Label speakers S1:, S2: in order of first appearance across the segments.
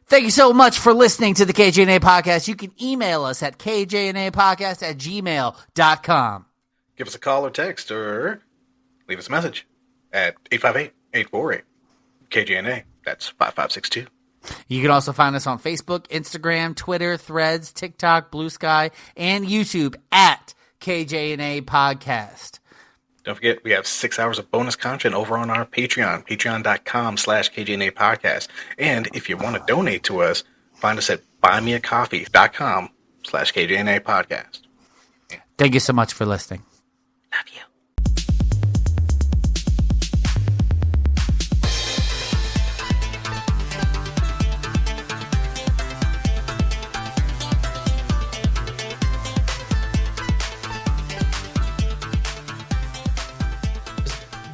S1: Thank you so much for listening to the KJNA Podcast. You can email us at kjnapodcast@gmail.com.
S2: Give us a call or text or leave us a message at 858-848-KJNA. That's 5562.
S1: You can also find us on Facebook, Instagram, Twitter, Threads, TikTok, Blue Sky, and YouTube at KJNA Podcast.
S2: Don't forget, we have 6 hours of bonus content over on our Patreon, patreon.com/KJNA Podcast. And if you want to donate to us, find us at buymeacoffee.com/KJNA Podcast.
S1: Thank you so much for listening.
S2: Love you.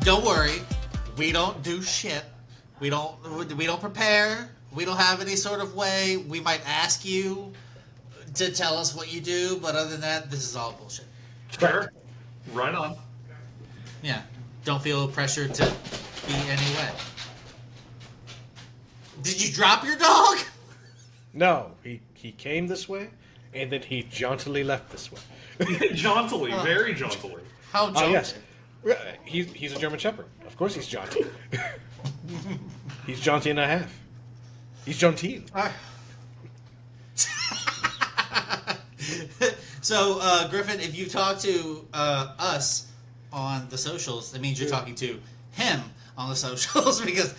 S3: Don't worry, we don't do shit. We don't prepare. We don't have any sort of way. We might ask you to tell us what you do, but other than that, this is all bullshit.
S4: Sure. Right on.
S3: Yeah. Don't feel pressured to be any way. Did you drop your dog?
S5: No, he came this way, and then he jauntily left this way.
S4: Jauntily, very jauntily.
S3: How jaunty?
S5: Oh, yes. He's a German Shepherd. Of course he's jaunty. He's jaunty and a half. He's jaunty.
S3: So, Griffin, if you talk to us on the socials, that means you're talking to him on the socials because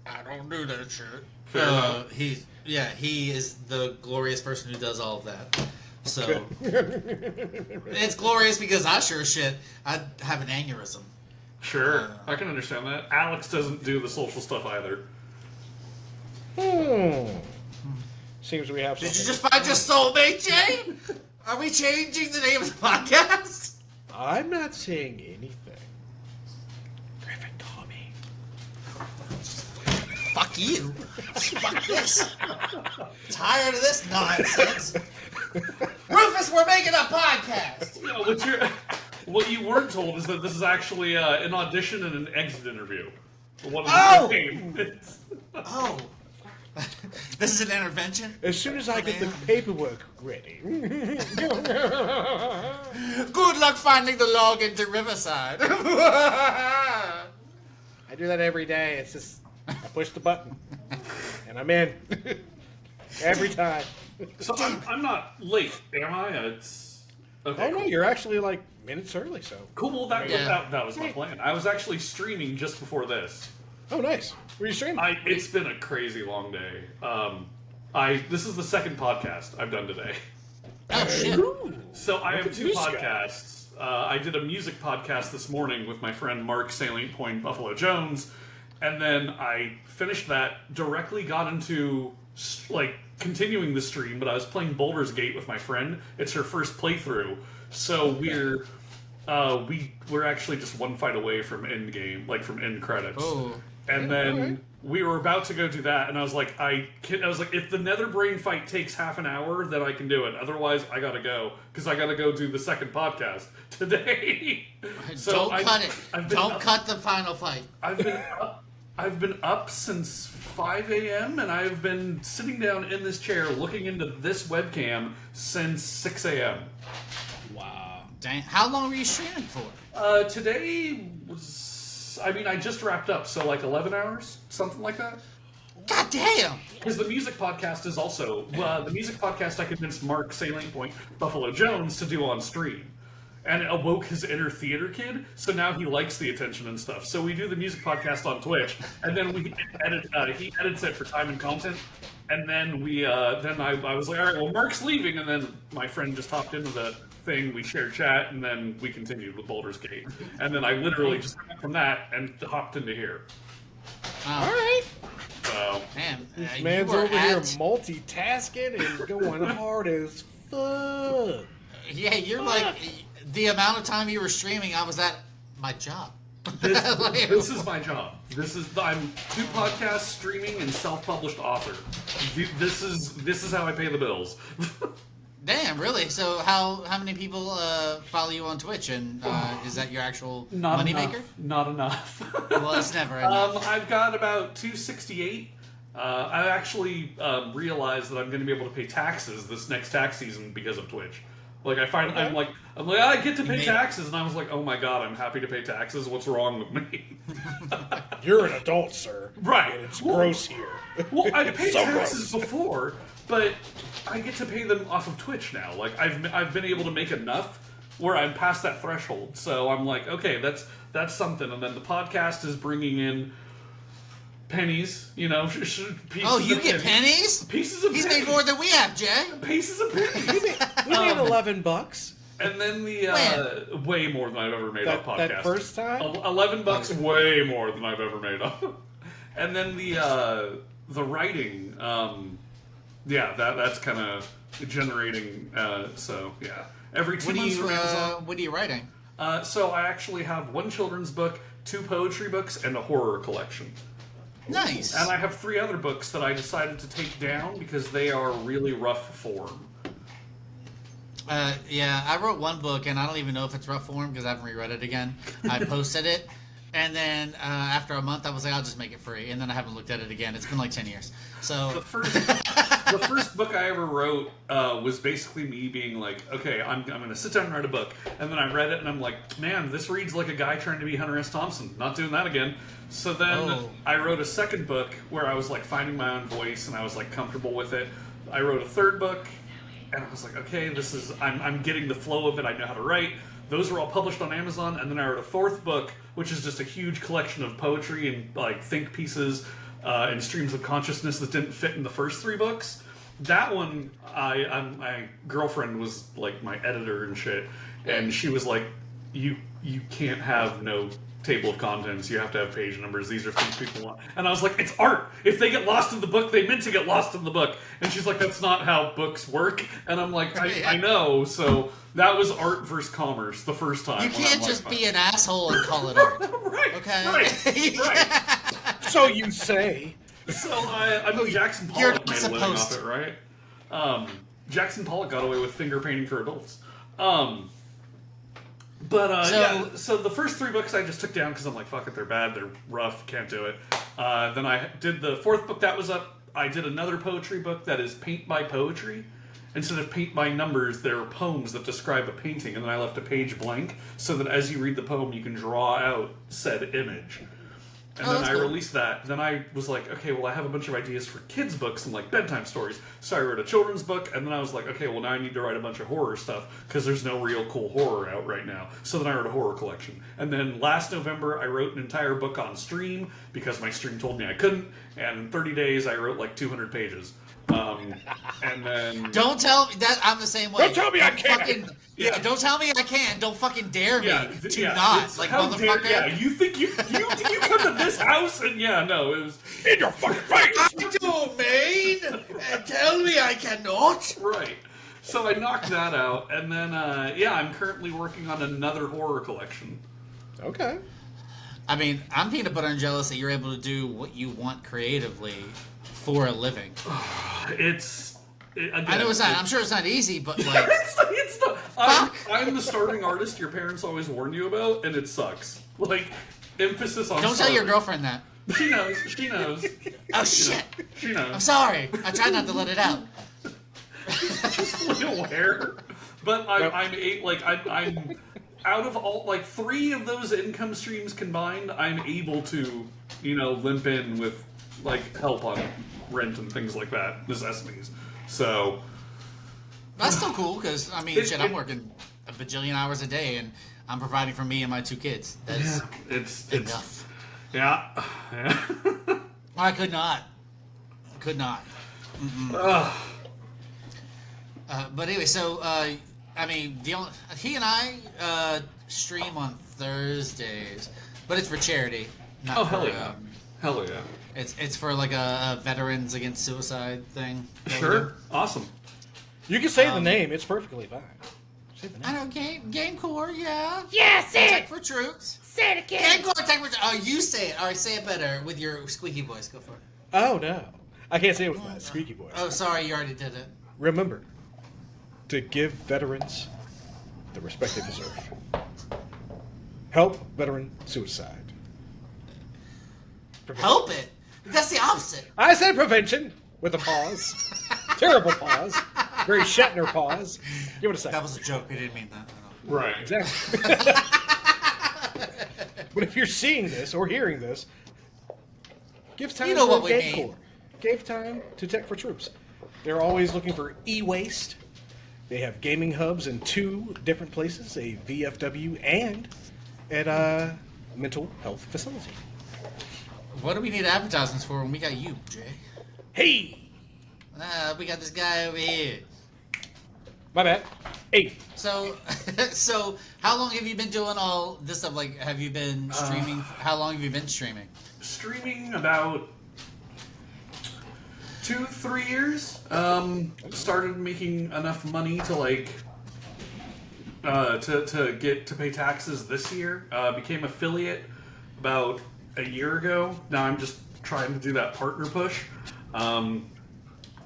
S3: I don't do that shit.
S4: Fair enough.
S3: He is the glorious person who does all of that. So, it's glorious because I sure as shit, I'd have an aneurysm.
S4: Sure, I can understand that. Alex doesn't do the social stuff either.
S5: Seems we have something.
S3: Did you just find your soulmate, Jay? Are we changing the name of the podcast?
S5: I'm not saying anything. Griffin, call me.
S3: Fuck you. Fuck this. Tired of this nonsense. Rufus, we're making a podcast.
S4: You know, what you weren't told is that this is actually an audition and an exit interview. One of the games.
S3: Oh. This is an intervention?
S5: As soon as I get the paperwork ready.
S3: Good luck finding the login to Riverside.
S5: I do that every day. It's just, I push the button. And I'm in. Every time.
S4: So I'm not late, am I? It's okay.
S5: Oh, no, you're actually like minutes early, so.
S4: Cool, that was my plan. I was actually streaming just before this.
S5: Oh, nice. Were you streaming?
S4: It's been a crazy long day. This is the second podcast I've done today.
S3: Oh, shit.
S4: So I have two podcasts. I did a music podcast this morning with my friend Mark Salient Point Buffalo Jones, and then I finished that, directly got into, like, continuing the stream, but I was playing Baldur's Gate with my friend. It's her first playthrough, so we're actually just one fight away from end game, like from end credits.
S3: Oh.
S4: And then we were about to go do that, and I was like, if the Nether Brain fight takes half an hour, then I can do it. Otherwise, I gotta go, because I gotta go do the second podcast today.
S3: So don't cut it. Don't cut the final fight.
S4: I've been up since 5 a.m. and I've been sitting down in this chair looking into this webcam since 6 a.m.
S3: Wow. Dang. How long were you streaming for?
S4: Today was... I just wrapped up, so like 11 hours? Something like that?
S3: God damn!
S4: Because the music podcast is also... the music podcast I convinced Mark Salient Point Buffalo Jones to do on stream. And it awoke his inner theater kid, so now he likes the attention and stuff. So we do the music podcast on Twitch, and then we edit. He edits it for time and content, and then I was like, all right, well, Mark's leaving, and then my friend just hopped into the thing. We shared chat, and then we continued with Baldur's Gate, and then I literally just got from that and hopped into here.
S3: All right.
S4: So,
S3: man,
S5: this man's over here multitasking and going hard as fuck.
S3: Yeah, you're like. The amount of time you were streaming, I was at my job.
S4: This is my job. I'm 2 podcasts, streaming, and self-published author. This is how I pay the bills.
S3: Damn, really? So how many people follow you on Twitch, and is that your actual moneymaker?
S4: Not enough.
S3: Well, it's never enough.
S4: I've got about 268, I actually realized that I'm going to be able to pay taxes this next tax season because of Twitch. Like I finally, I'm like, I get to pay taxes, and I was like, oh my god, I'm happy to pay taxes. What's wrong with me?
S5: You're an adult, sir.
S4: Right.
S5: And it's gross here.
S4: Well, I paid
S5: so
S4: taxes
S5: gross.
S4: before, but I get to pay them off of Twitch now. Like I've been able to make enough where I'm past that threshold. So I'm like, okay, that's something. And then the podcast is bringing in pennies, you know. Pieces
S3: Oh, you
S4: of
S3: get pennies?
S4: Pieces of
S3: He's
S4: pennies.
S3: made more than we have, Jay.
S4: Pieces of pennies.
S5: We made $11.
S4: And then the way more than I've ever made off podcast.
S5: That first time?
S4: $11, way more than I've ever made off. And then the writing, that's kind of generating. So yeah, every 2 months from Amazon.
S3: What are you writing?
S4: So I actually have one children's book, 2 poetry books, and a horror collection.
S3: Nice.
S4: And I have 3 other books that I decided to take down because they are really rough form.
S3: Yeah, I wrote one book, and I don't even know if it's rough form because I haven't reread it again. I posted it, and then after a month, I was like, I'll just make it free, and then I haven't looked at it again. It's been like 10 years. So
S4: the first book I ever wrote was basically me being like, okay, I'm going to sit down and write a book. And then I read it, and I'm like, man, this reads like a guy trying to be Hunter S. Thompson. Not doing that again. So then I wrote a second book where I was like finding my own voice, and I was like comfortable with it. I wrote a third book, and I was like, okay, I'm getting the flow of it. I know how to write. Those were all published on Amazon, and then I wrote a fourth book, which is just a huge collection of poetry and like think pieces and streams of consciousness that didn't fit in the first 3 books. That one, my girlfriend was like my editor and shit, and she was like, "You can't have no table of contents. You have to have page numbers. These are things people want." And I was like, "It's art. If they get lost in the book, they meant to get lost in the book." And she's like, "That's not how books work." And I'm like, I know. So that was art versus commerce the first time.
S3: You can't just be an asshole and call it art.
S4: Right.
S3: Okay.
S4: Right.
S5: So you say.
S4: So I know Jackson
S3: You're
S4: Pollock made a living
S3: supposed
S4: off it, right? Jackson Pollock got away with finger painting for adults. So the first 3 books I just took down because I'm like, fuck it, they're bad, they're rough, can't do it. Then I did the 4th book that was up. I did another poetry book that is paint by poetry. Instead of paint by numbers, there are poems that describe a painting, and then I left a page blank so that as you read the poem, you can draw out said image. And then I released that. Then I was like, okay, well, I have a bunch of ideas for kids' books and like bedtime stories. So I wrote a children's book, and then I was like, okay, well, now I need to write a bunch of horror stuff because there's no real cool horror out right now. So then I wrote a horror collection. And then last November, I wrote an entire book on stream because my stream told me I couldn't. And in 30 days, I wrote like 200 pages. And then
S3: Don't tell me that I'm the same way.
S5: Don't tell me I can't.
S3: Don't tell me I can. Don't fucking dare me to
S4: it's-
S3: not. Like,
S4: how dare-
S3: motherfucker.
S4: you think you come to this house and no, it was
S5: In your fucking face!
S3: Domain and tell me I cannot.
S4: right. So I knocked that out, and then I'm currently working on another horror collection.
S5: Okay.
S3: I mean, I'm peanut butter and jealous that you're able to do what you want creatively for a living. I know it's not. I'm sure it's not easy, but like,
S4: it's not. I'm the starving artist your parents always warn you about, and it sucks. Like, emphasis on.
S3: Don't tell your girlfriend that.
S4: She knows. She knows.
S3: Oh shit!
S4: She knows.
S3: I'm sorry. I tried not to let it out.
S4: She's fully aware. But I'm out of all 3 of those income streams combined, I'm able to limp in with like help on rent and things like that, necessities. So
S3: That's still cool because I mean, I'm working a bajillion hours a day and I'm providing for me and my 2 kids. That's
S4: it's
S3: enough.
S4: Yeah.
S3: I could not. But anyway, so I mean, he and I stream on Thursdays, but it's for charity. Not
S4: hell
S3: for,
S4: yeah. Hell yeah.
S3: It's for like a Veterans Against Suicide thing.
S4: Sure. Awesome.
S5: You can say the name. It's perfectly fine. Say the name.
S3: I know, Game Corps, yeah.
S6: Yeah, say
S3: Tech
S6: it.
S3: for Troops.
S6: Say it again.
S3: Game Corps, Tech for Troops. Oh, you say it. All right, say it better with your squeaky voice. Go for it.
S5: Oh, no. I can't say it with my squeaky voice.
S3: Oh, sorry, you already did it.
S5: Remember to give veterans the respect they deserve. Help veteran suicide.
S3: Help it. That's the opposite.
S5: I said prevention with a pause. Terrible pause. Very Shatner pause. Give it a second.
S3: That was a joke. We didn't mean that.
S4: Right.
S5: Exactly. But if you're seeing this or hearing this, give time
S3: You know
S5: to
S3: what we
S5: Game
S3: mean.
S5: Corps. Give time to Tech for Troops. They're always looking for e-waste. They have gaming hubs in 2 different places, a VFW and at a mental health facility.
S3: What do we need advertisements for when we got you, Jay?
S5: Hey!
S3: We got this guy over here.
S5: My bad. Hey.
S3: So, so how long have you been doing all this stuff? Like, have you been streaming? How long have you been streaming?
S4: Streaming about 2-3 years. Started making enough money to like to pay taxes this year. Became affiliate about a year ago. Now I'm just trying to do that partner push.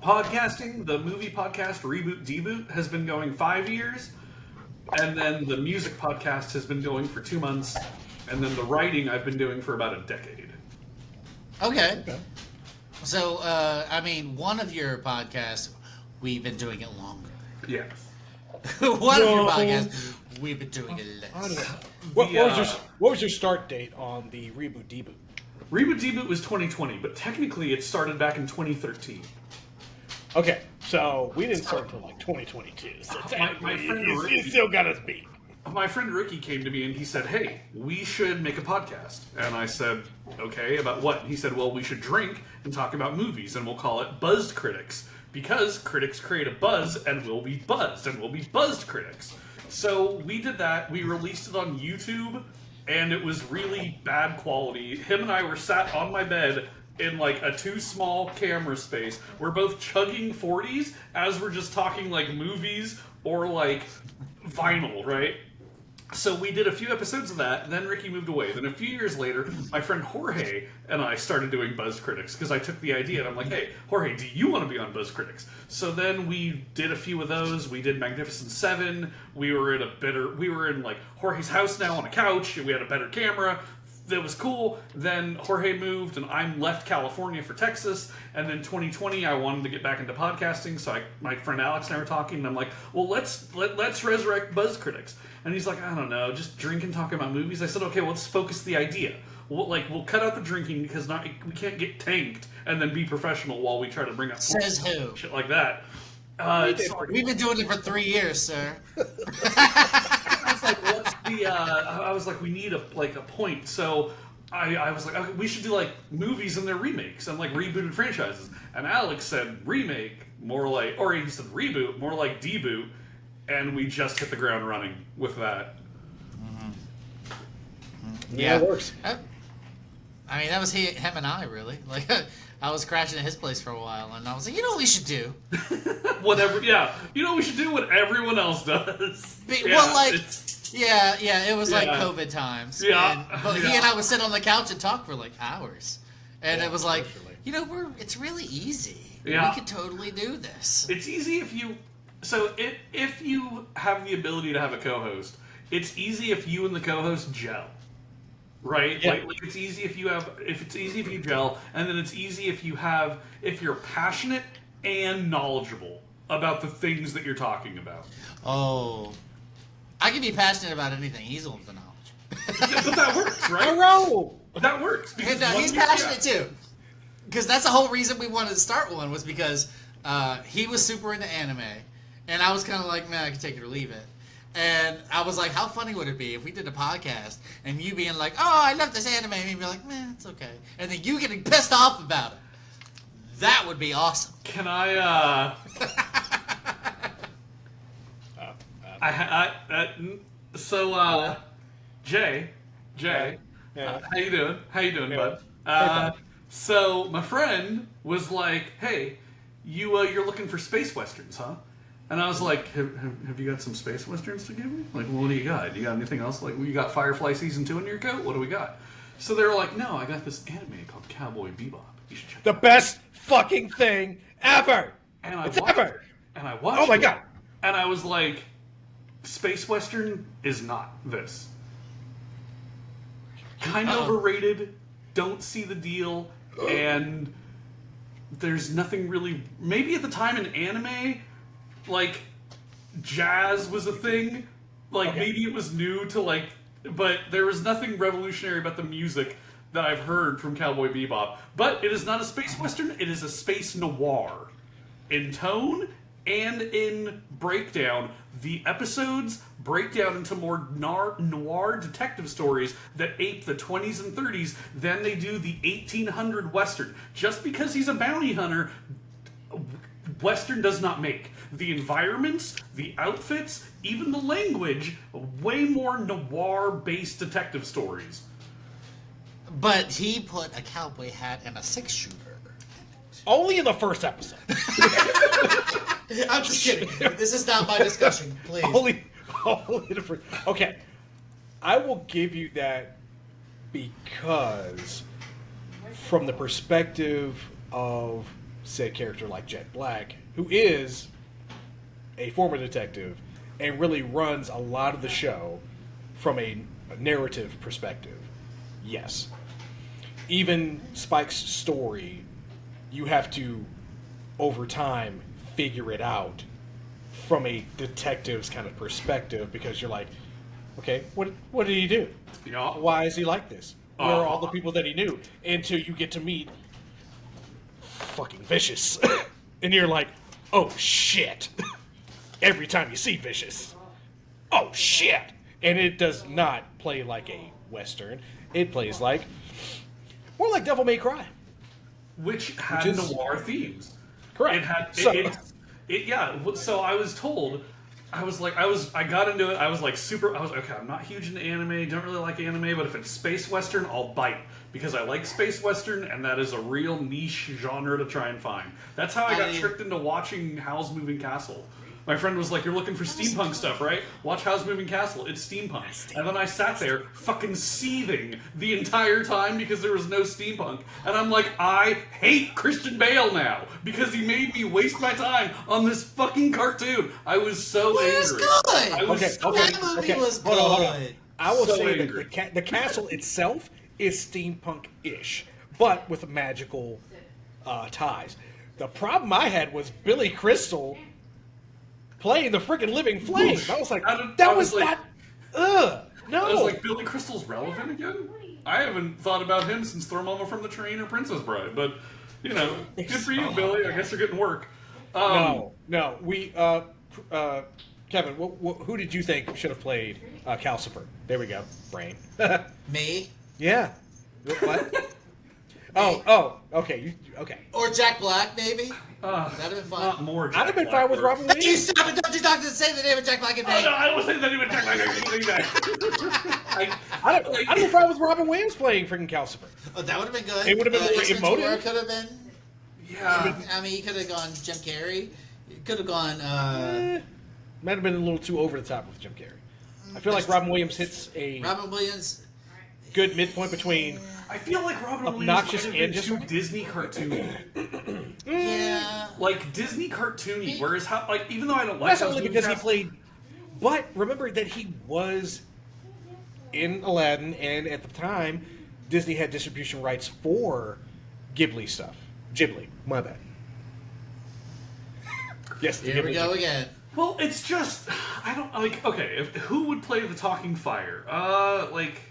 S4: Podcasting, the movie podcast Reboot Deboot has been going 5 years, and then the music podcast has been going for 2 months, and then the writing I've been doing for about a decade.
S3: Okay. So, I mean, one of your podcasts, we've been doing it longer.
S4: Yes.
S3: One of your podcasts, we've been doing it
S5: I don't
S3: less.
S5: know. What was your start date on the Reboot Deboot?
S4: Reboot Deboot was 2020, but technically it started back in 2013.
S5: Okay, so we didn't start until like 2022. So
S4: My friend
S5: you
S4: Ricky-
S5: still got us beat.
S4: My friend Ricky came to me and he said, "Hey, we should make a podcast." And I said, "Okay, about what?" He said, "Well, we should drink and talk about movies, and we'll call it Buzzed Critics, because critics create a buzz, and we'll be buzzed, and we'll be buzzed critics." So we did that. We released it on YouTube, and it was really bad quality. Him and I were sat on my bed in like a too small camera space. We're both chugging 40s as we're just talking like movies or like vinyl, right? So we did a few episodes of that, and then Ricky moved away. Then a few years later, my friend Jorge and I started doing Buzz Critics, because I took the idea, and I'm like, "Hey, Jorge, do you want to be on Buzz Critics?" So then we did a few of those. We did Magnificent Seven. We were in like Jorge's house now on a couch, and we had a better camera. That was cool. Then Jorge moved, and I left California for Texas. And then 2020, I wanted to get back into podcasting. So my friend Alex and I were talking, and I'm like, "Well, let's resurrect Buzz Critics." And he's like, "I don't know, just drink and talk about movies." I said, "Okay, well, let's focus the idea. We'll cut out the drinking, because we can't get tanked and then be professional while we try to bring up
S3: Says who?
S4: shit like that."
S3: We've been doing it for 3 years, sir.
S4: I was like, "What's the?" I was like, "We need a point." So I was like, "Okay, we should do like movies and their remakes and like rebooted franchises." And Alex said remake, more like, or he said reboot, more like deboot, and we just hit the ground running with that.
S3: Yeah,
S5: it works.
S3: I mean, that was him and I, really. Like, I was crashing at his place for a while, and I was like, you know what we should do?
S4: Whatever, yeah. You know, we should do what everyone else does.
S3: Well, like, it was like
S4: Yeah.
S3: COVID times.
S4: Yeah.
S3: But he
S4: Yeah.
S3: and I would sit on the couch and talk for like hours. And
S5: Yeah,
S3: it was like,
S5: literally.
S3: you know, it's really easy.
S4: Yeah.
S3: We could totally do this.
S4: It's easy if you. So if you have the ability to have a co-host, it's easy if you and the co-host gel, right?
S5: Yeah.
S4: Like it's easy if you gel, and then it's easy if you're passionate and knowledgeable about the things that you're talking about.
S3: Oh. I can be passionate about anything. He's the one with the knowledge.
S4: But that works, right?
S5: Hurrah!
S4: That works. because
S3: And, he's
S4: once you-
S3: passionate too. Because that's the whole reason we wanted to start one, was because he was super into anime. And I was kind of like, man, I can take it or leave it. And I was like, how funny would it be if we did a podcast and you being like, oh, I love this anime, and you'd be like, man, it's okay. And then you getting pissed off about it. That would be awesome.
S4: Can I? Jay,
S5: Yeah.
S4: how you doing? How you doing,
S5: Yeah.
S4: bud? So my friend was like, "Hey, you're looking for space westerns, huh?" And I was like, "Have you got some space westerns to give me? Like, what do you got? Do you got anything else? Like, you got Firefly Season 2 in your coat? What do we got?" So they were like, "No, I got this anime called Cowboy Bebop. You should check it
S5: The
S4: out."
S5: best fucking thing ever.
S4: And
S5: It's
S4: watched
S5: ever.
S4: it. And I watched
S5: Oh my
S4: it,
S5: God.
S4: And I was like, space western is not this. Kind of overrated. Don't see the deal. and there's nothing really. Maybe at the time in anime, like jazz was a thing. Like maybe it was new to like, but there was nothing revolutionary about the music that I've heard from Cowboy Bebop. But it is not a space western; it is a space noir in tone and in breakdown. The episodes break down into more noir detective stories that ape the 20s and 30s than they do the 1800 Western. Just because he's a bounty hunter, Western does not make. The environments, the outfits, even the language, way more noir-based detective stories.
S3: But he put a cowboy hat and a 6-shooter.
S5: Only in the first episode.
S3: I'm just kidding. This is not my discussion, please.
S5: Only the first. Okay. I will give you that because from the perspective of said character like Jet Black, who is a former detective and really runs a lot of the show from a narrative perspective, yes. Even Spike's story, you have to, over time, figure it out from a detective's kind of perspective, because you're like, okay, what did he do?
S4: Yeah.
S5: Why is he like this? Where are all the people that he knew? Until you get to meet fucking Vicious. And you're like, oh shit. Every time you see Vicious. Oh shit. And it does not play like a Western. It plays like, more like Devil May Cry.
S4: Which had noir themes.
S5: Correct.
S4: It had, yeah. So I was told, I got into it. I was okay, I'm not huge into anime, don't really like anime, but if it's space western, I'll bite. Because I like space western, and that is a real niche genre to try and find. That's how I got tricked into watching Howl's Moving Castle. My friend was like, you're looking for steampunk stuff, right? Watch Howl's Moving Castle. It's steampunk. And then I sat there fucking seething the entire time because there was no steampunk. And I'm like, I hate Christian Bale now because he made me waste my time on this fucking cartoon. I was so angry.
S3: It was good. That movie was good.
S5: Hold on. I will say
S4: angry.
S5: that the castle itself is steampunk-ish, but with magical ties. The problem I had was Billy Crystal playing the freaking living flame. I was like, no.
S4: I was like, Billy Crystal's relevant again? I haven't thought about him since Throw Mama from the Train or Princess Bride, but, you know, good for you, Billy. I guess you're getting work.
S5: No. We, Kevin, who did you think should have played Calcifer? There we go. Brain.
S3: Me?
S5: Yeah. What? Okay. Okay.
S3: Or Jack Black, maybe? That'd have been fun.
S4: Not more Jack
S5: I'd have been
S4: Black
S5: fine with
S4: work.
S5: Robin Williams.
S3: You stop it! Don't you talk to say the name of Jack Black and me?
S4: Oh, no, I was saying that even Jack Black.
S5: I'd have been fine with Robin Williams playing freaking Calcifer.
S3: Oh, that would have been good.
S5: It would have been more emotive.
S3: Could have been.
S4: Yeah.
S3: I mean, he could have gone Jim Carrey. He could have gone.
S5: Might have been a little too over the top with Jim Carrey. I feel like Robin Williams hits a
S3: Robin Williams.
S5: good midpoint between.
S4: I feel like Robin
S5: Obnoxious
S4: Williams is
S5: and
S4: too Disney cartoony.
S3: Yeah.
S4: Like Disney cartoony, whereas how, like, even though I don't like
S5: That's only because he played. But remember that he was in Aladdin, and at the time, Disney had distribution rights for Ghibli stuff. Ghibli, my bad. Yes.
S3: Here we go again.
S4: Well, it's just I don't like. Okay, who would play the talking fire? Like.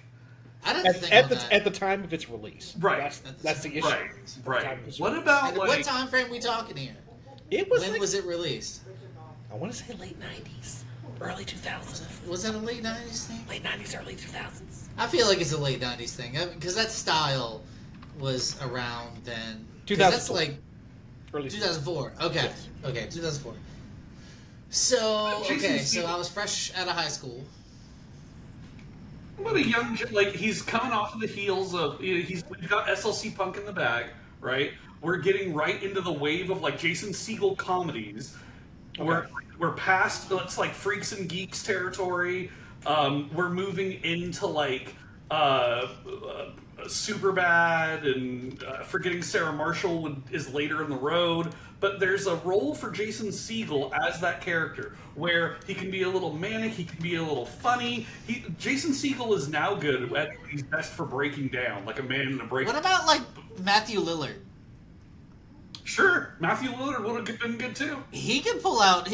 S3: I didn't think on that.
S5: At the time of its release.
S4: Right.
S5: That's the issue.
S4: Right. What about
S3: And
S4: like?
S3: what time frame we talking here?
S5: It was
S3: When was it released?
S5: I want to say late 90s, early 2000s.
S3: Was that a late 90s thing?
S5: Late 90s, early 2000s.
S3: I feel like it's a late 90s thing because that style was around then.
S5: 2004.
S3: That's like
S5: Early
S3: 2004. Okay.
S5: Yes.
S3: Okay, 2004. So, I was fresh out of high school.
S4: What a young, like, he's coming off of the heels of, we've got SLC Punk in the bag, right? We're getting right into the wave of, like, Jason Segel comedies.
S5: Okay.
S4: We're past, it's like Freaks and Geeks territory. We're moving into, like, Superbad, and Forgetting Sarah Marshall is later in the road. But there's a role for Jason Segel as that character, where he can be a little manic, he can be a little funny. Jason Segel is now good at he's best for breaking down, like a man in a break.
S3: What about like Matthew Lillard.
S4: Sure, Matthew Lillard would have been good too.
S3: He can pull out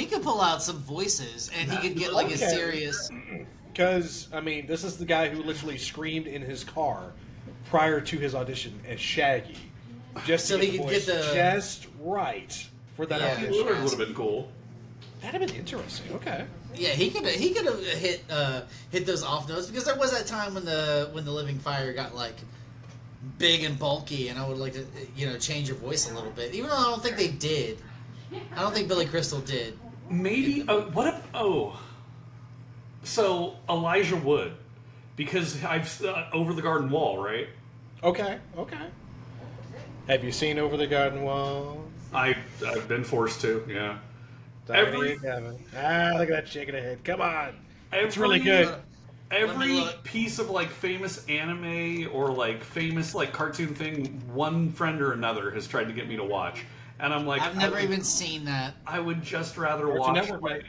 S3: some voices, and he could get like a serious.
S5: Because I mean, this is the guy who literally screamed in his car prior to his audition as Shaggy, just
S3: So
S5: to
S3: he
S5: get the
S3: could
S5: voice
S3: get the-
S5: just right for that
S3: Yeah.
S5: audition.
S4: Lillard would have been cool.
S5: That'd have been interesting. Okay.
S3: Yeah, he could have hit those off notes, because there was that time when the Living Fire got like big and bulky, and I would like to change your voice a little bit, even though I don't think they did. I don't think Billy Crystal did.
S4: Maybe so Elijah Wood, because I've Over the Garden Wall, right?
S5: Okay. Have you seen Over the Garden Wall?
S4: I've been forced to, yeah.
S5: Look at that shaking her head. Come on. It's really good.
S4: Every piece of like famous anime or like famous like cartoon thing, one friend or another has tried to get me to watch, and I'm like,
S3: I've never even seen that.
S4: I would just rather
S5: Cartoon
S4: watch.
S5: Network, right?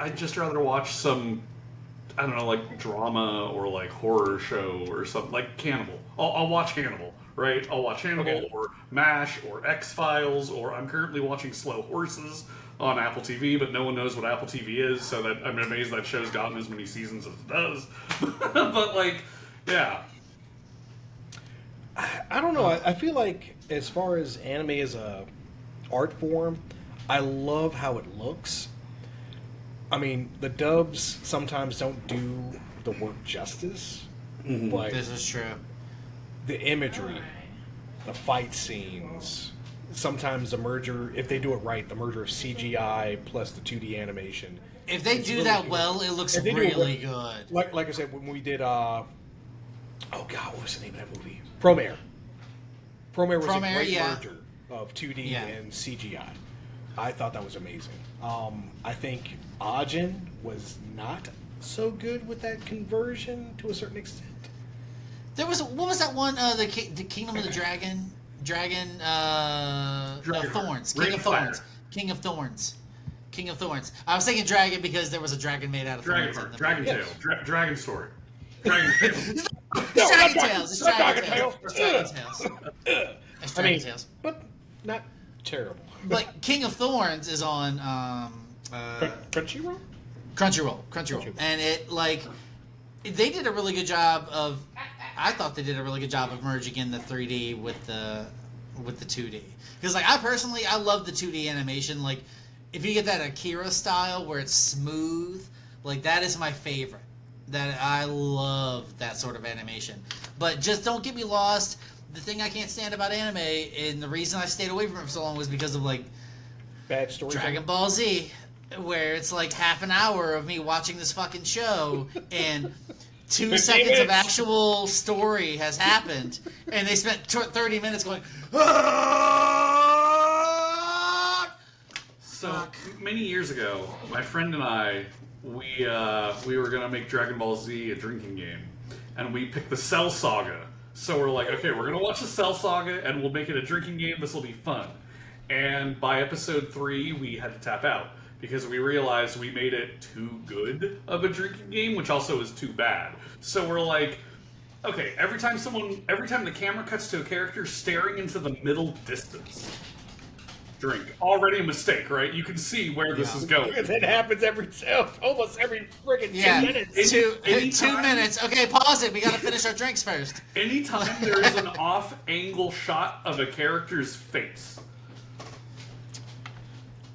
S4: I'd just rather watch some, I don't know, like drama or like horror show or something like Cannibal. I'll watch Cannibal, right? I'll watch Cannibal or MASH or X-Files, or I'm currently watching Slow Horses on Apple TV, but no one knows what Apple TV is, so that I'm amazed that show's gotten as many seasons as it does. But like, yeah.
S5: I don't know. I feel like as far as anime as a art form, I love how it looks. I mean, the dubs sometimes don't do the work justice, but
S3: This is true.
S5: the imagery, the fight scenes, sometimes the merger, if they do it right, the merger of CGI plus the 2D animation.
S3: If they do
S5: really
S3: that
S5: good.
S3: well, it looks
S5: If they do it
S3: really
S5: well-
S3: good.
S5: Like I said, when we did, oh God, what was the name of that movie? Promare. Promare was a
S3: Promare,
S5: great
S3: yeah.
S5: merger of 2D
S3: Yeah.
S5: and CGI. I thought that was amazing. I think Ajin was not so good with that conversion to a certain extent.
S3: There was what was that one? The Kingdom of the Dragon, Thorns, King of Thorns, King of Thorns, King of Thorns. I was thinking dragon because there was a dragon made out of thorns. in the
S4: Dragon
S3: movie.
S4: Tale, Dragon Story, Dragon Tale.
S3: It's Dragon Tales. It's Dragon Tales. It's Dragon Tales. It's
S5: I mean,
S3: Dragon Tales.
S5: but not terrible.
S3: But King of Thorns is on
S5: Crunchyroll?
S3: Crunchyroll, and it like they did a really good job of. I thought they did a really good job of merging in the 3D with the 2D, because like I love the 2D animation. Like if you get that Akira style where it's smooth, like that is my favorite. That I love that sort of animation. But just don't get me lost. The thing I can't stand about anime, and the reason I stayed away from it for so long, was because of like
S5: Bad story.
S3: Dragon Ball Z, where it's like half an hour of me watching this fucking show, and 2 seconds of actual story has happened, and they spent 30 minutes going. "Ah!"
S4: So many years ago, my friend and I, we were gonna make Dragon Ball Z a drinking game, and we picked the Cell Saga. So we're like, okay, we're gonna watch the Cell Saga, and we'll make it a drinking game. This will be fun. And by episode 3, we had to tap out because we realized we made it too good of a drinking game, which also is too bad. So we're like, okay, every time the camera cuts to a character staring into the middle distance, drink. Already a mistake, right? You can see where this is going.
S5: Because it happens almost every friggin' 2 minutes.
S3: Two
S4: Anytime-
S3: minutes. Okay, pause it. We gotta finish our drinks first.
S4: Anytime there is an off-angle shot of a character's face,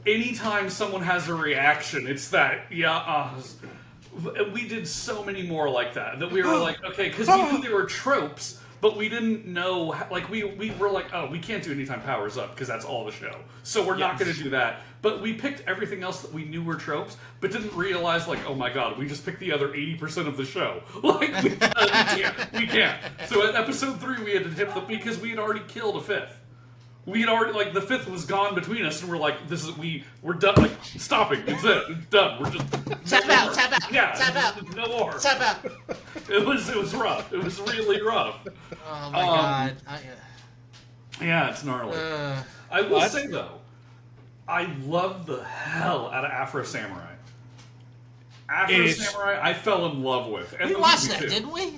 S4: anytime someone has a reaction, it's that, we did so many more like that we were like, okay, because we knew there were tropes, but we didn't know, like, we were like, oh, we can't do Anytime Powers Up, because that's all the show. So we're not going to do that. But we picked everything else that we knew were tropes, but didn't realize, like, oh my god, we just picked the other 80% of the show. Like, we can't. So at episode 3, we had to hit because we had already killed a 5th. We had already, like, the 5th was gone between us, and we're like, we're done, like, stopping, it's it, it's done, we're just...
S3: Tap out.
S4: Yeah,
S3: Tap out.
S4: no more.
S3: Tap out.
S4: It was rough. It was really rough.
S3: Oh my god.
S4: Yeah, it's gnarly. I will say, though, I love the hell out of Afro Samurai. Afro Samurai, I fell in love with. And
S3: We
S4: the
S3: watched
S4: movie,
S3: that,
S4: too.
S3: didn't we?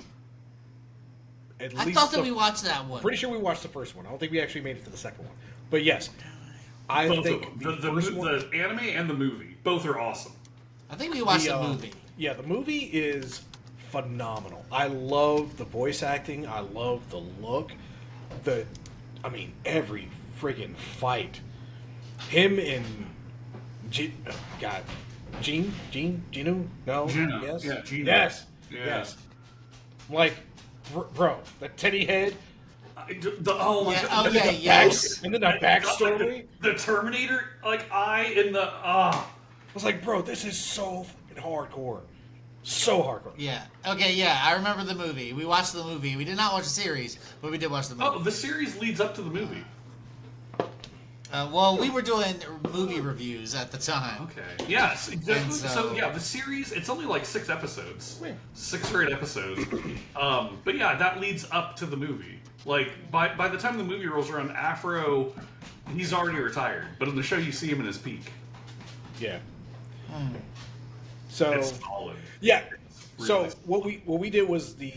S5: at
S3: I
S5: least
S3: thought that we watched that one.
S5: Pretty sure we watched the first one. I don't think we actually made it to the second one. But yes, I
S4: Both
S5: think
S4: of them.
S5: the
S4: The anime and the movie. Both are awesome.
S3: I think we watched the movie.
S5: Yeah, the movie is phenomenal. I love the voice acting. I love the look. Every friggin' fight. Him and Gino? No?
S4: Gino.
S5: Yes?
S4: Yeah, Gino.
S5: Yes.
S4: Yeah.
S5: Yes. Like, bro, the teddy head.
S4: Oh my god.
S3: Okay, yes.
S5: And then the backstory.
S4: The Terminator,
S5: I was like, bro, this is so fucking hardcore. So hardcore.
S3: Yeah. Okay, yeah, I remember the movie. We watched the movie. We did not watch the series, but we did watch the movie.
S4: Oh, the series leads up to the movie.
S3: Well, we were doing movie reviews at the time.
S4: Okay. Yes. Exactly.
S3: So
S4: Yeah, the series, it's only like 6 episodes.
S5: Yeah.
S4: 6 or 8 episodes. But yeah, that leads up to the movie. Like, by the time the movie rolls around, Afro, he's already retired. But in the show, you see him in his peak.
S5: Yeah. So
S4: It's solid.
S5: yeah.
S4: Really
S5: So
S4: nice.
S5: what we did was the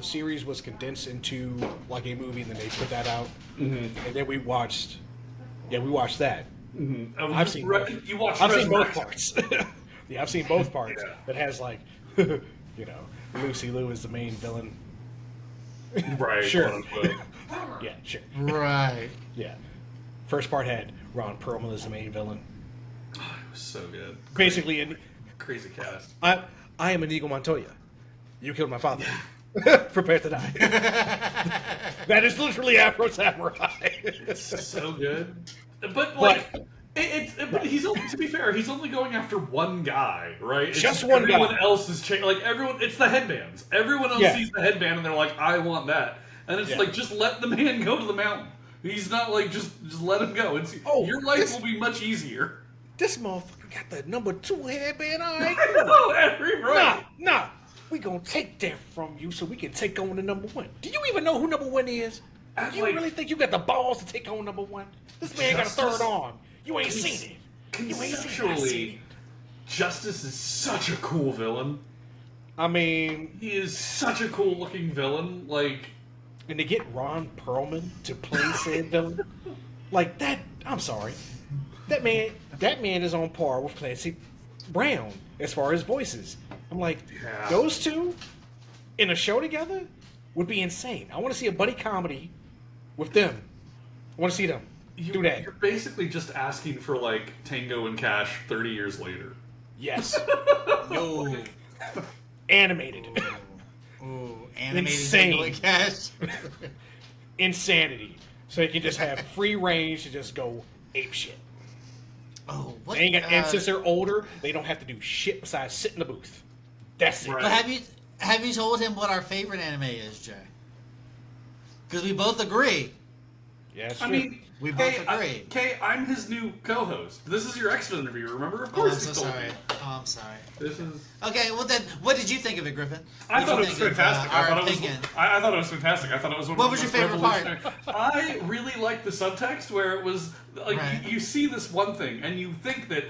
S5: series was condensed into like a movie, and then they put that out, and then we watched that. I've seen both.
S4: You watched
S5: I've seen both
S4: Resurrection.
S5: parts. Yeah, I've seen both parts.
S4: Yeah.
S5: That has like, Lucy Liu is the main villain.
S4: Right.
S5: Sure.
S4: quote unquote.
S5: Yeah, sure.
S3: Right.
S5: Yeah. First part had Ron Perlman as the main villain.
S4: It was so good.
S5: Basically,
S4: Crazy cast.
S5: I am Inigo Montoya. You killed my father. Prepare to die. That is literally Afro Samurai.
S4: It's so good. But like, but he's only, to be fair, he's only going after one guy, right? It's
S5: Just one guy.
S4: Everyone else is like everyone. It's the headbands. Everyone else
S5: Yeah.
S4: sees the headband and they're like, "I want that." And it's
S5: Yeah.
S4: like, just let the man go to the mountain. He's not like just let him go. It's your life will be much easier.
S5: This motherfucker got the number 2 headband. All right.
S4: I know, every right.
S5: Nah. We gonna take that from you so we can take on the number 1. Do you even know who number 1 is? Do you really think you got the balls to take on number 1? This man got a third arm. You ain't seen it. You ain't seen it.
S4: Justice is such a cool villain.
S5: I mean,
S4: He is such a cool looking villain. Like,
S5: and to get Ron Perlman to play said villain, like that. I'm sorry. That man is on par with Clancy Brown as far as voices. I'm like,
S4: Yeah.
S5: those two in a show together would be insane. I want to see a buddy comedy with them. I want to see them do that.
S4: You're basically just asking for like Tango and Cash 30 years later.
S5: Yes.
S3: Yo.
S5: Animated.
S3: Ooh, animated
S5: Insane.
S3: Tango and Cash.
S5: Insanity. So they can just have free range to just go ape shit.
S3: Oh, what?
S5: They ain't got, and since they're older, they don't have to do shit besides sit in the booth. That's it.
S4: Right.
S3: But have you told him what our favorite anime is, Jay? Because we both agree.
S5: Yeah, it's
S4: I
S5: true.
S4: mean,
S3: We both agree.
S4: Kay, I'm his new co-host. This is your exit interview, remember? Of
S3: Oh,
S4: course
S3: I'm so
S4: he told
S3: sorry.
S4: me.
S3: Oh, I'm sorry.
S4: This is...
S3: Okay, well then, what did you think of it, Griffin?
S4: I
S3: What
S4: thought
S3: did
S4: it
S3: you
S4: was
S3: think of,
S4: fantastic.
S3: our
S4: I thought
S3: opinion?
S4: I thought it was fantastic. I thought it was one
S3: What
S4: of
S3: was
S4: the
S3: your
S4: most
S3: favorite part?
S4: revolutionary- I really liked the subtext where it was like
S3: Right.
S4: you see this one thing and you think that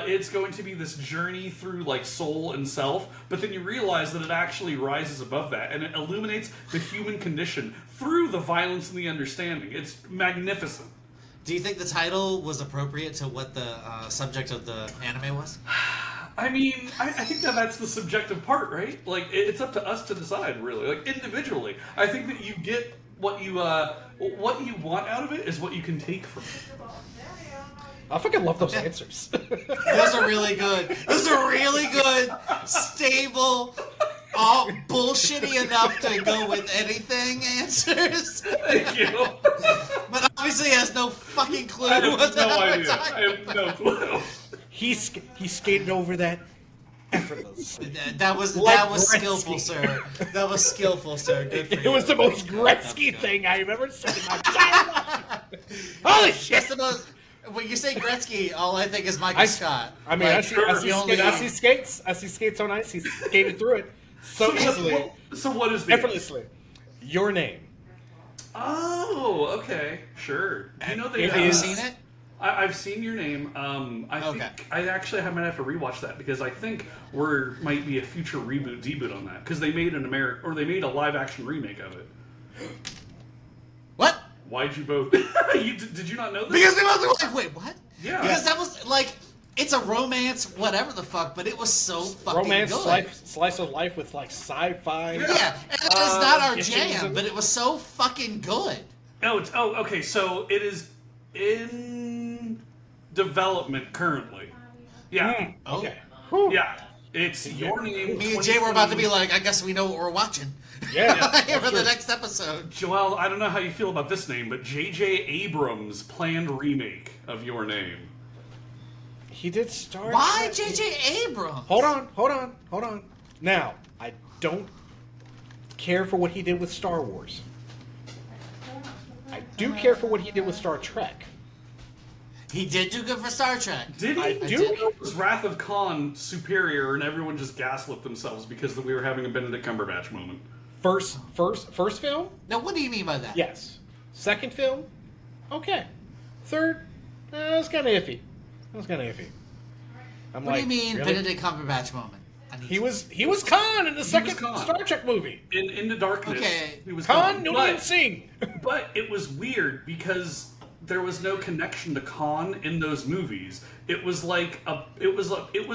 S4: it's going to be this journey through like soul and self, but then you realize that it actually rises above that and it illuminates the human condition through the violence and the understanding. It's magnificent.
S3: Do you think the title was appropriate to what the subject of the anime was?
S4: I mean, I think that's the subjective part, right? Like, it's up to us to decide, really. Like, individually. I think that you get what you want out of it is what you can take from it.
S5: I fucking love those answers.
S3: Those are really good. Those are really good, stable, all bullshitty enough to go with anything answers.
S4: Thank you.
S3: But obviously has no fucking clue
S4: I have
S3: what the
S4: no
S3: hell we're
S4: idea.
S3: talking
S4: I have no clue.
S5: he skated over that effortlessly.
S3: That was
S5: Like Gretzky.
S3: skillful, sir. That was skillful, sir. Good for
S5: It
S3: you.
S5: was the most Gretzky thing I've ever seen in my entire life. Holy shit!
S3: That's the most. When you say Gretzky, all I think is Michael Scott.
S5: I mean,
S3: Like,
S5: I see skates. I see skates on ice. He's skated through it so easily,
S4: So what is the...
S5: effortlessly. Your name.
S4: Oh, okay. Sure. You know they
S5: It
S3: Have you
S5: is-
S3: seen it?
S4: I've seen your name. I think I actually might have to rewatch that because I think might be a future Reboot Deboot on that because they made they made a live action remake of it.
S3: What?
S4: Why'd you both? Did you not know this?
S3: Because they were like, wait, what?
S4: Yeah.
S3: Because that was like, it's a romance, whatever the fuck, but it was so fucking
S5: romance
S3: good.
S5: slice of life with like sci-fi.
S3: Yeah, and it's not our jam, but it was so fucking good.
S4: Okay. So it is in development currently. Yeah.
S5: Okay.
S4: Yeah. It's Your Name.
S3: Me and Jay were about to be like, I guess we know what we're watching.
S5: Yeah.
S3: For the next episode.
S4: Joel, I don't know how you feel about this name, but J.J. Abrams' planned remake of Your Name.
S5: He did start.
S3: Why J.J. Abrams?
S5: Hold on. Now, I don't care for what he did with Star Wars. I do care for what he did with Star Trek.
S3: He did do good for Star Trek.
S4: Did he?
S5: I do.
S4: Was Wrath of Khan superior, and everyone just gaslit themselves because we were having a Benedict Cumberbatch moment?
S5: First film?
S3: Now, what do you mean by that?
S5: Yes. Second film? Okay. Third? It's kind of iffy.
S3: What do you mean,
S5: really?
S3: Benedict Cumberbatch moment?
S5: He was Khan in the second Star Trek movie.
S4: In the Darkness.
S3: Okay.
S4: He was
S5: Khan, Noonien Singh.
S4: But it was weird because there was no connection to Khan in those movies. It was like it was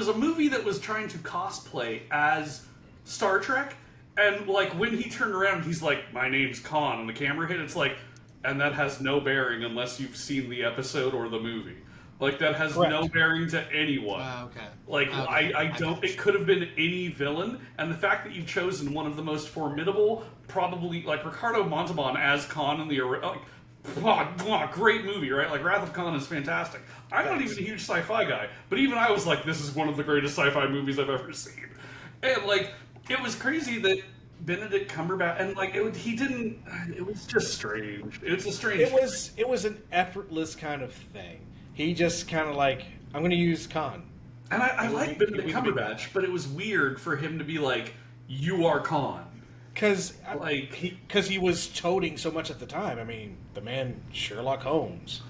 S4: a movie that was trying to cosplay as Star Trek, and like when he turned around, he's like, "My name's Khan," and the camera hit. It's like, and that has no bearing unless you've seen the episode or the movie. Like that has
S5: Correct.
S4: no bearing to anyone.
S3: Okay.
S4: Like I don't. It could have been any villain, and the fact that you've chosen one of the most formidable, probably like Ricardo Montalban as Khan in the great movie, right? Like Wrath of Khan is fantastic. I'm not even a huge sci-fi guy, but even I was like, this is one of the greatest sci-fi movies I've ever seen. And like, it was crazy that Benedict Cumberbatch and like he didn't. It was just strange. It's a strange.
S5: It was an effortless kind of thing. He just kind of like, I'm going to use Khan.
S4: And I like Benedict Cumberbatch, but it was weird for him to be like, you are Khan.
S5: Because
S4: Like
S5: he was toting so much at the time. I mean, the man Sherlock Holmes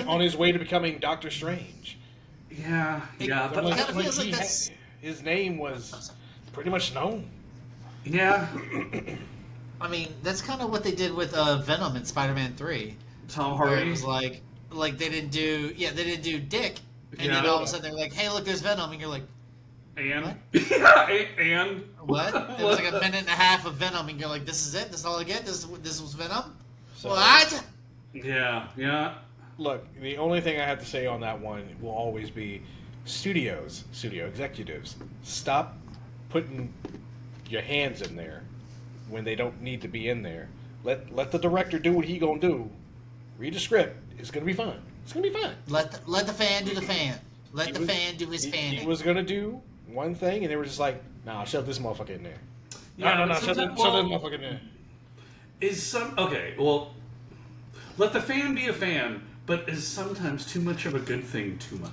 S5: on his way to becoming Doctor Strange.
S4: yeah, but
S3: It kind of feels like that's...
S5: His name was pretty much known.
S4: yeah.
S3: I mean, that's kind of what they did with Venom in Spider-Man 3.
S4: Tom
S3: Where
S4: Hardy.
S3: it was like they didn't do Dick, and then all of a sudden they're like, hey, look, there's Venom, and you're like,
S4: And
S3: what?
S4: and
S3: What? It was like a minute and a half of Venom, and you're like, this is it? This is all I get? This was Venom?
S5: So,
S3: What?
S4: yeah.
S5: Look, the only thing I have to say on that one will always be studio executives, stop putting your hands in there when they don't need to be in there. Let the director do what he gonna do. Read the script. It's gonna be fun. It's gonna be fun.
S3: Let the fan do the fan. Let the fan do his fanning.
S5: He was gonna do one thing, and they were just like, "Nah, shove this motherfucker in there."
S4: Yeah,
S5: No, shove this motherfucker in there.
S4: Well, let the fan be a fan, but is sometimes too much of a good thing too much.